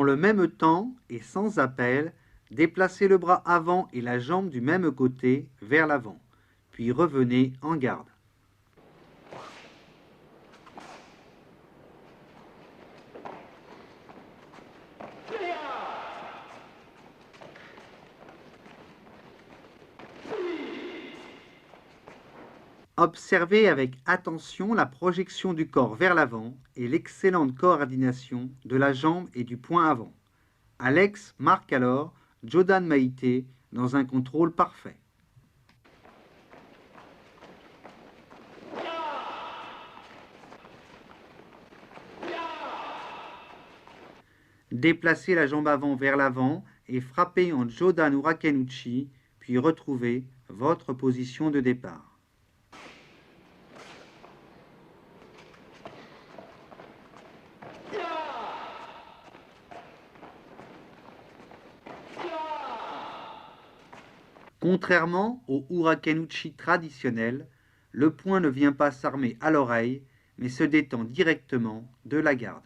le même temps et sans appel, déplacez le bras avant et la jambe du même côté vers l'avant, puis revenez en garde. Observez avec attention la projection du corps vers l'avant et l'excellente coordination de la jambe et du poing avant. Alex marque alors Jodan Maïté dans un contrôle parfait. Déplacez la jambe avant vers l'avant et frappez en Jodan Urakenuchi, puis retrouvez votre position de départ. Contrairement au Urakenuchi traditionnel, le poing ne vient pas s'armer à l'oreille, mais se détend directement de la garde.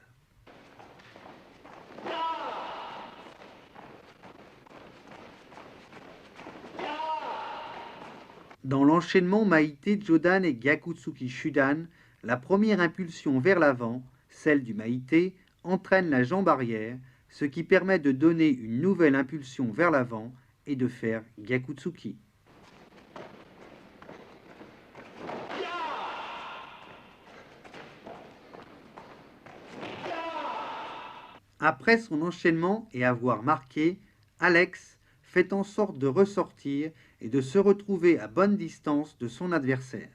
Dans l'enchaînement Maïté Jodan et Gyakutsuki Shudan, la première impulsion vers l'avant, celle du Maïté, entraîne la jambe arrière, ce qui permet de donner une nouvelle impulsion vers l'avant et de faire Gyakutsuki. Après son enchaînement et avoir marqué, Alex fait en sorte de ressortir et de se retrouver à bonne distance de son adversaire.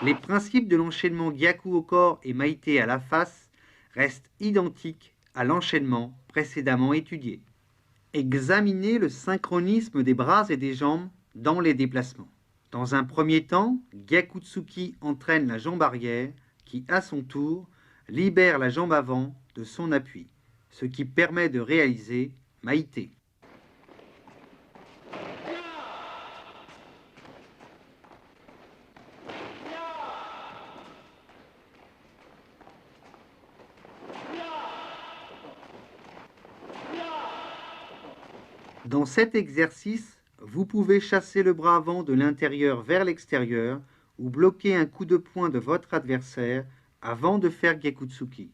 Les principes de l'enchaînement Gyaku au corps et Maïté à la face restent identiques à l'enchaînement précédemment étudié. Examinez le synchronisme des bras et des jambes dans les déplacements. Dans un premier temps, Gyakutsuki entraîne la jambe arrière qui, à son tour, libère la jambe avant de son appui, ce qui permet de réaliser Maïté. Dans cet exercice, vous pouvez chasser le bras avant de l'intérieur vers l'extérieur ou bloquer un coup de poing de votre adversaire avant de faire Gyakutsuki.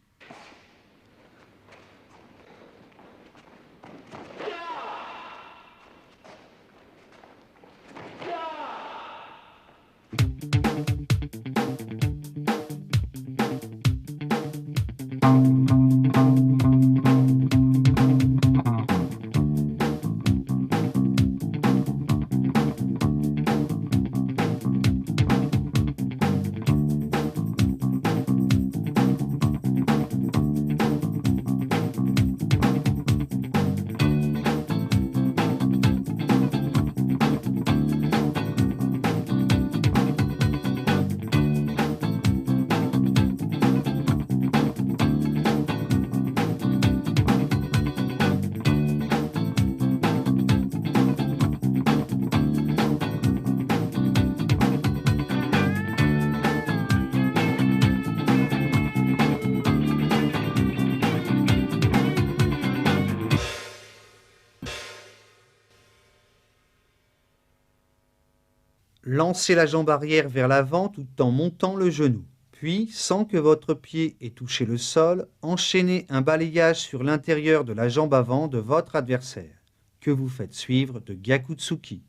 Lancez la jambe arrière vers l'avant tout en montant le genou. Puis, sans que votre pied ait touché le sol, enchaînez un balayage sur l'intérieur de la jambe avant de votre adversaire, que vous faites suivre de Gyakutsuki.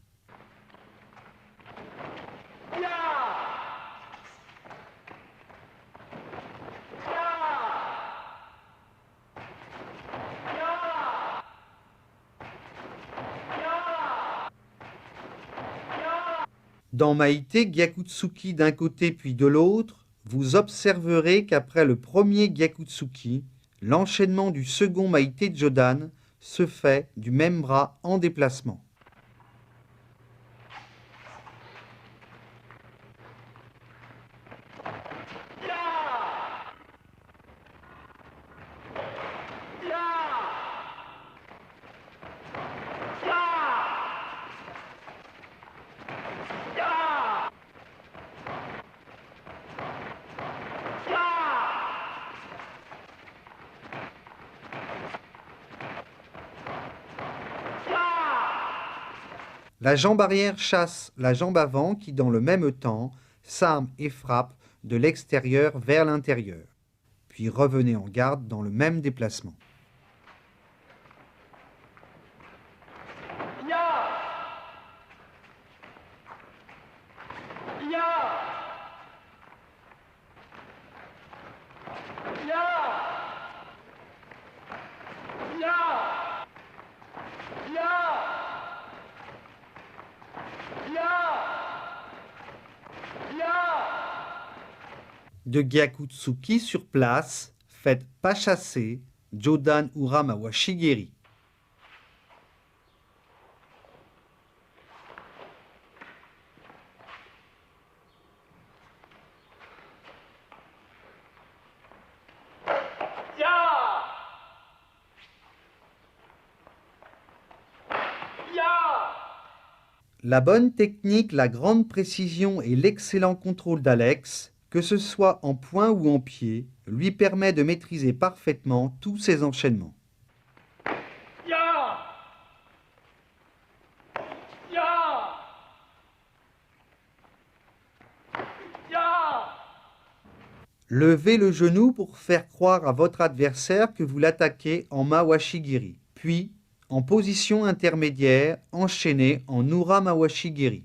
Dans Maïté Gyakutsuki d'un côté puis de l'autre, vous observerez qu'après le premier Gyakutsuki, l'enchaînement du second Maïté Jodan se fait du même bras en déplacement. La jambe arrière chasse la jambe avant qui, dans le même temps, s'arme et frappe de l'extérieur vers l'intérieur. Puis revenez en garde dans le même déplacement. De Gyakutsuki sur place, faites pas chasser, Jodan Urama wa Shigeri. La bonne technique, la grande précision et l'excellent contrôle d'Alex, que ce soit en point ou en pied, lui permet de maîtriser parfaitement tous ses enchaînements. Levez le genou pour faire croire à votre adversaire que vous l'attaquez en Mawashigiri, puis, en position intermédiaire, enchaînez en Ura Mawashigiri.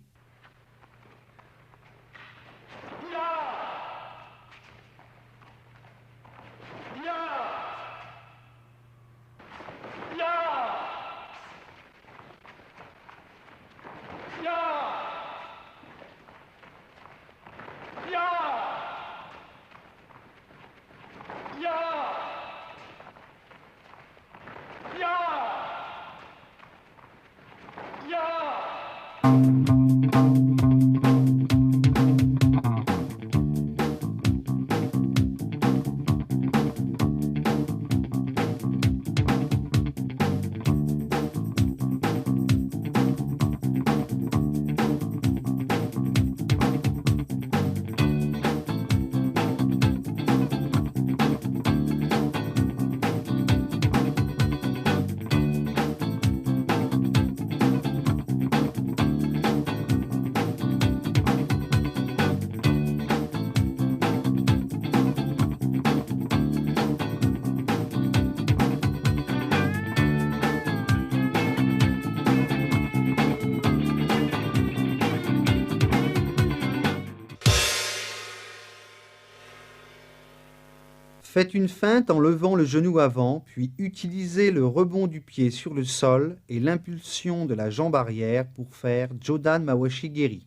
Faites une feinte en levant le genou avant, puis utilisez le rebond du pied sur le sol et l'impulsion de la jambe arrière pour faire Jodan Mawashigiri.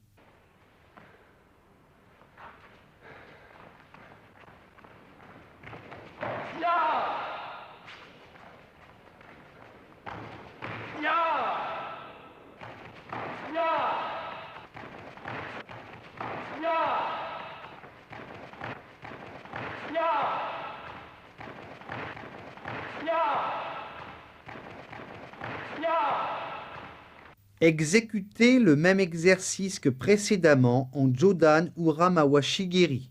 Exécutez le même exercice que précédemment en Jodan Ura Mawashigiri.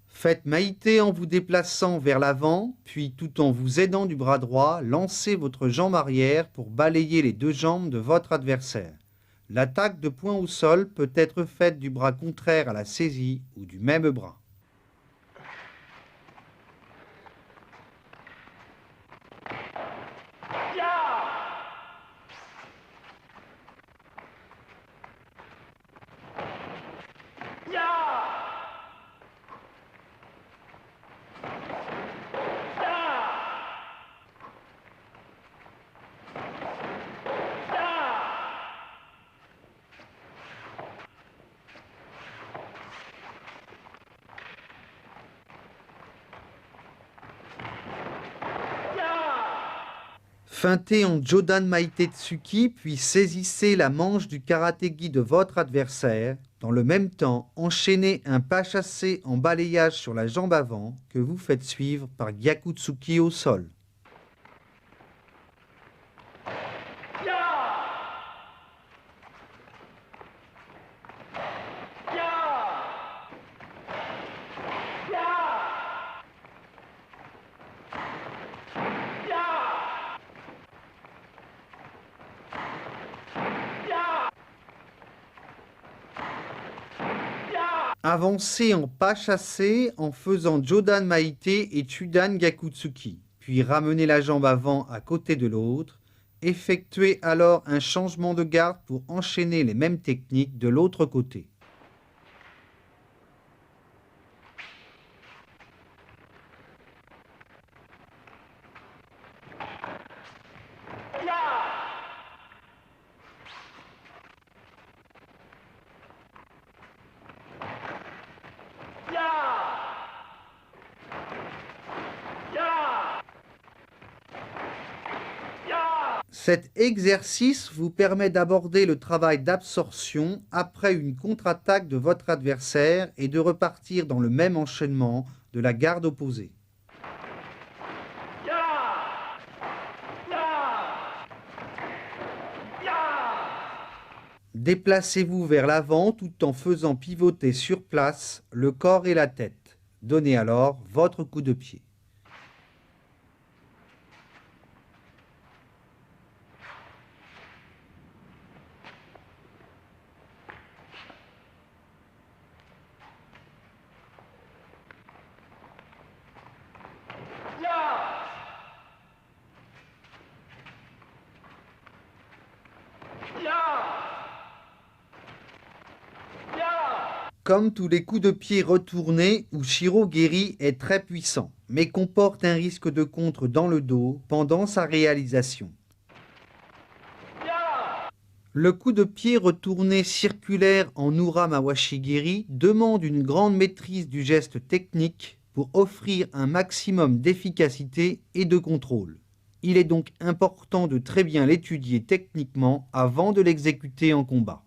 Faites Maïté en vous déplaçant vers l'avant, puis tout en vous aidant du bras droit, lancez votre jambe arrière pour balayer les deux jambes de votre adversaire. L'attaque de poing au sol peut être faite du bras contraire à la saisie ou du même bras. Feintez en Jodan Maitetsuki, puis saisissez la manche du karatégi de votre adversaire. Dans le même temps, enchaînez un pas chassé en balayage sur la jambe avant que vous faites suivre par Gyakutsuki au sol. Avancez en pas chassé en faisant Jodan Maite et Chudan Gyakutsuki, puis ramenez la jambe avant à côté de l'autre. Effectuez alors un changement de garde pour enchaîner les mêmes techniques de l'autre côté. Cet exercice vous permet d'aborder le travail d'absorption après une contre-attaque de votre adversaire et de repartir dans le même enchaînement de la garde opposée. Déplacez-vous vers l'avant tout en faisant pivoter sur place le corps et la tête. Donnez alors votre coup de pied. Comme tous les coups de pied retournés, Ushiro-geri est très puissant, mais comporte un risque de contre dans le dos pendant sa réalisation. Le coup de pied retourné circulaire en Ura-mawashi-geri demande une grande maîtrise du geste technique pour offrir un maximum d'efficacité et de contrôle. Il est donc important de très bien l'étudier techniquement avant de l'exécuter en combat.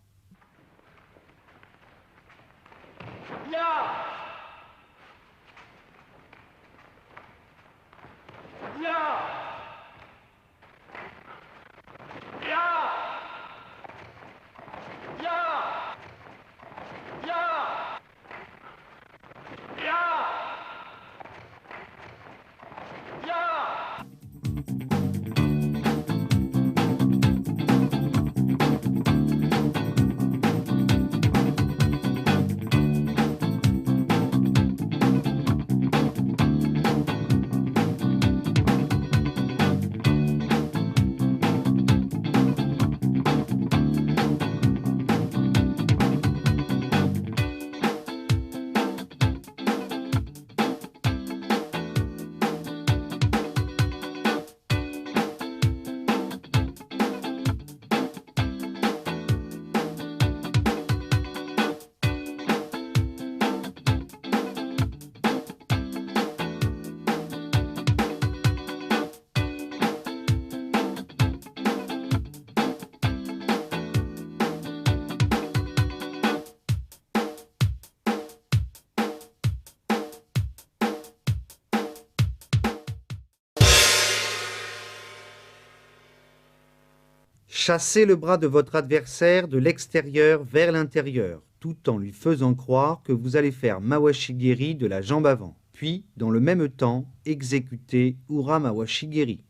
Chassez le bras de votre adversaire de l'extérieur vers l'intérieur, tout en lui faisant croire que vous allez faire Mawashi-geri de la jambe avant. Puis, dans le même temps, exécutez Ura-mawashi-geri.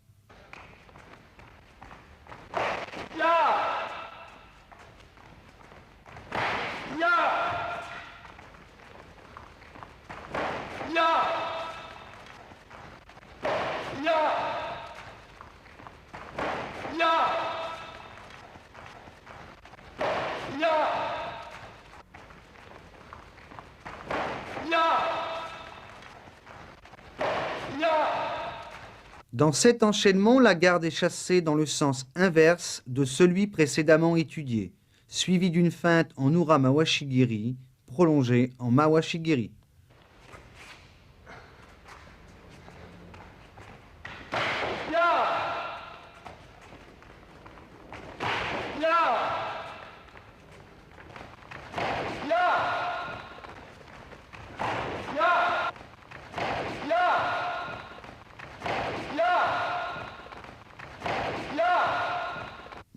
Dans cet enchaînement, la garde est chassée dans le sens inverse de celui précédemment étudié, suivi d'une feinte en Ura-mawashi-geri, prolongée en Mawashi-geri.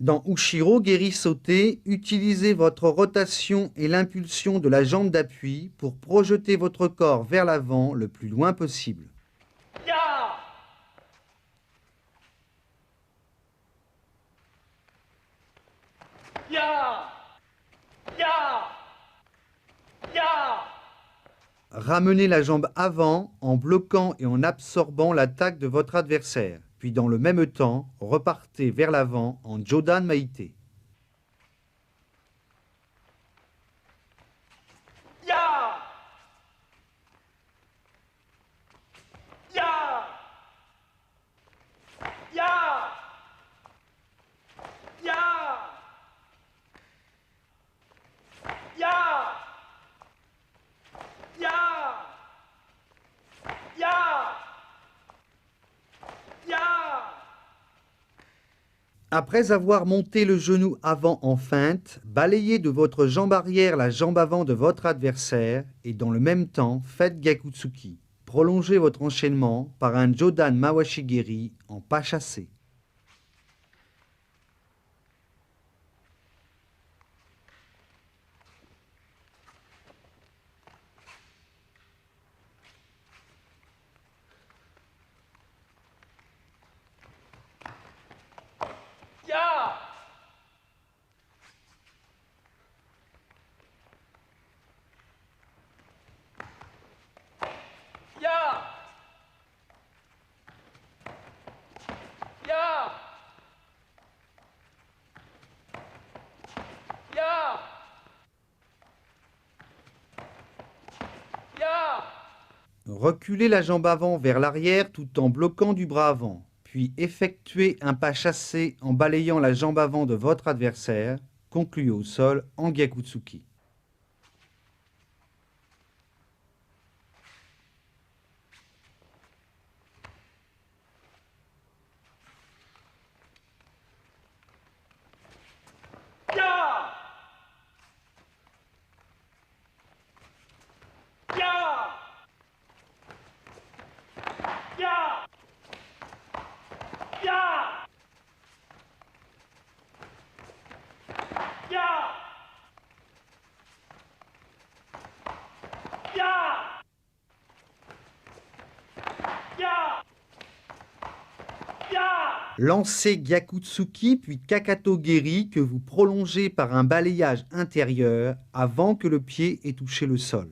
Dans Ushiro Geri Sauté, utilisez votre rotation et l'impulsion de la jambe d'appui pour projeter votre corps vers l'avant le plus loin possible. Ya! Ya! Ya! Ya! Ramenez la jambe avant en bloquant et en absorbant l'attaque de votre adversaire. Puis dans le même temps, repartez vers l'avant en Jodan Maite. Ya! Ya! Ya! Ya! Ya! Ya! Ya! Ya! Après avoir monté le genou avant en feinte, balayez de votre jambe arrière la jambe avant de votre adversaire et dans le même temps, faites Gyakutsuki. Prolongez votre enchaînement par un Jodan Mawashigiri en pas chassé. Ya! Ya! Ya! Ya! Ya! Reculez la jambe avant vers l'arrière tout en bloquant du bras avant, puis effectuez un pas chassé en balayant la jambe avant de votre adversaire. Concluez au sol en Gyakutsuki. Ya! Ya! Ya! Ya! Ya! Ya! Ya! Ya! Lancez Gyakutsuki puis Kakato Geri que vous prolongez par un balayage intérieur avant que le pied ait touché le sol.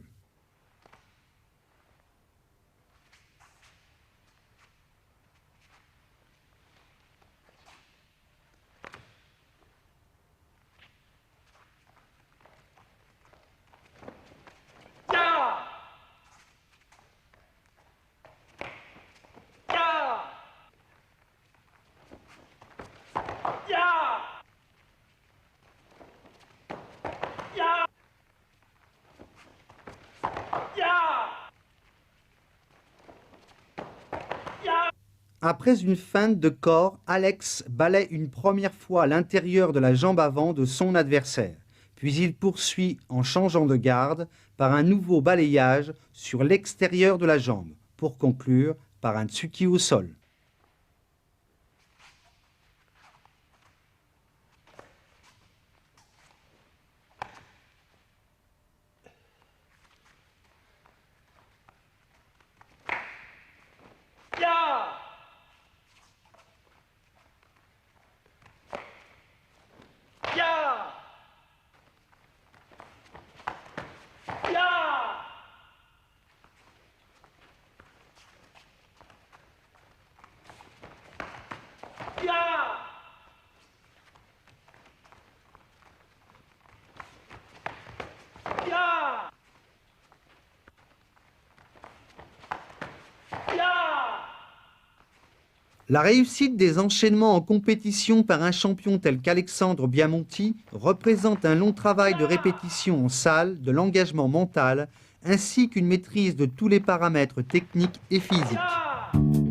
Ya! Ya! Ya! Ya! Ya! Ya! Après une feinte de corps, Alex balaie une première fois l'intérieur de la jambe avant de son adversaire. Puis il poursuit en changeant de garde par un nouveau balayage sur l'extérieur de la jambe, pour conclure par un tsuki au sol. Ya! Ya! Ya! Ya! Ya! Ya! La réussite des enchaînements en compétition par un champion tel qu'Alexandre Biamonti représente un long travail de répétition en salle, de l'engagement mental, ainsi qu'une maîtrise de tous les paramètres techniques et physiques. Ya!